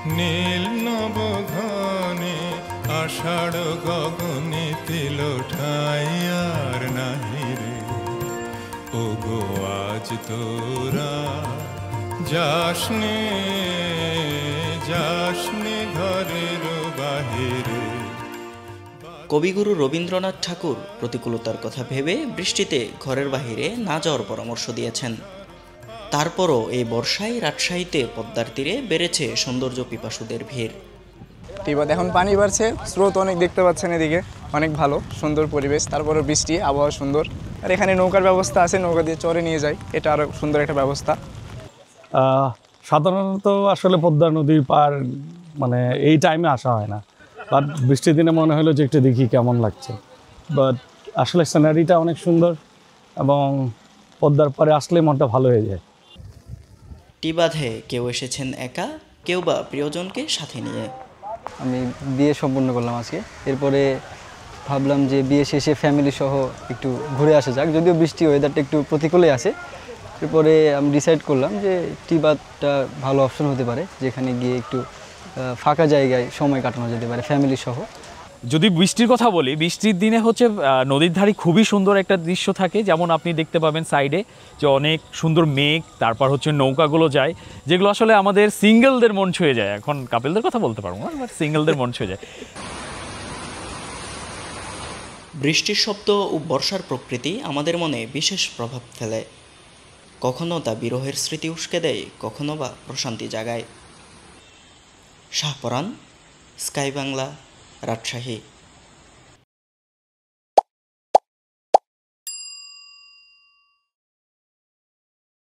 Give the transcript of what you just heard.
নীল নবঘনে আষাঢ় গগনে তিল ঠাইয়ার নাহিরে ওগো আজ তোরা যাসনে যাসনে ঘরের বাহিরে। কবিগুরু রবীন্দ্রনাথ ঠাকুর প্রতিকূলতার কথা ভেবে বৃষ্টিতে ঘরের বাহিরে না যাওয়ার পরামর্শ দিয়েছেন। তারপরও এই বর্ষায় রাজশাহীতে পদ্মার তীরে বেড়েছে সৌন্দর্য পিপাসুদের ভিড়। টিবাতে এখন পানি বাড়ছে, স্রোত অনেক দেখতে পাচ্ছেন, এদিকে অনেক ভালো সুন্দর পরিবেশ, তারপরে বৃষ্টি, আবহাওয়া সুন্দর। আর এখানে নৌকার ব্যবস্থা আছে, নৌকা দিয়ে চরে নিয়ে যায়, এটা আরও সুন্দর একটা ব্যবস্থা। সাধারণত আসলে পদ্মা নদীর পার মানে এই টাইমে আসা হয় না, বাট বৃষ্টির দিনে মনে হলো যে একটু দেখি কেমন লাগছে। বাট আসলে সিনারিটা অনেক সুন্দর এবং পদ্মার পারে আসলে মনটা ভালো হয়ে যায়। টিবাধে কেউ এসেছেন একা, কেউ বা প্রিয়জনকে সাথে নিয়ে। আমি বিয়ে সম্পন্ন করলাম আজকে, এরপরে ভাবলাম যে বিয়ে শেষে ফ্যামিলি সহ একটু ঘুরে আসা যাক, যদিও বৃষ্টি ওয়েদারটা একটু প্রতিকূলে আছে। এরপরে আমি ডিসাইড করলাম যে টিবাদটা ভালো অপশন হতে পারে, যেখানে গিয়ে একটু ফাঁকা জায়গায় সময় কাটানো যেতে পারে ফ্যামিলি সহ। যদি বৃষ্টির কথা বলি, বৃষ্টির দিনে হচ্ছে নদীর ধারে খুবই সুন্দর একটা দৃশ্য থাকে। যেমন আপনি দেখতে পাবেন সাইডে যে অনেক সুন্দর মেঘ, তারপর হচ্ছে নৌকাগুলো যায়, যেগুলো আসলে আমাদের সিঙ্গেলদের মন ছুঁয়ে যায়। এখন কাপেলদের কথা বলতে পারবো না, বাট সিঙ্গেলদের মন ছুঁয়ে যায়। বৃষ্টির শব্দ ও বর্ষার প্রকৃতি আমাদের মনে বিশেষ প্রভাব ফেলে। কখনো তা বিরহের স্মৃতি উস্কে দেয়, কখনো বা প্রশান্তি জাগায়। শাহপরান, স্কাই বাংলা, রাজশাহী।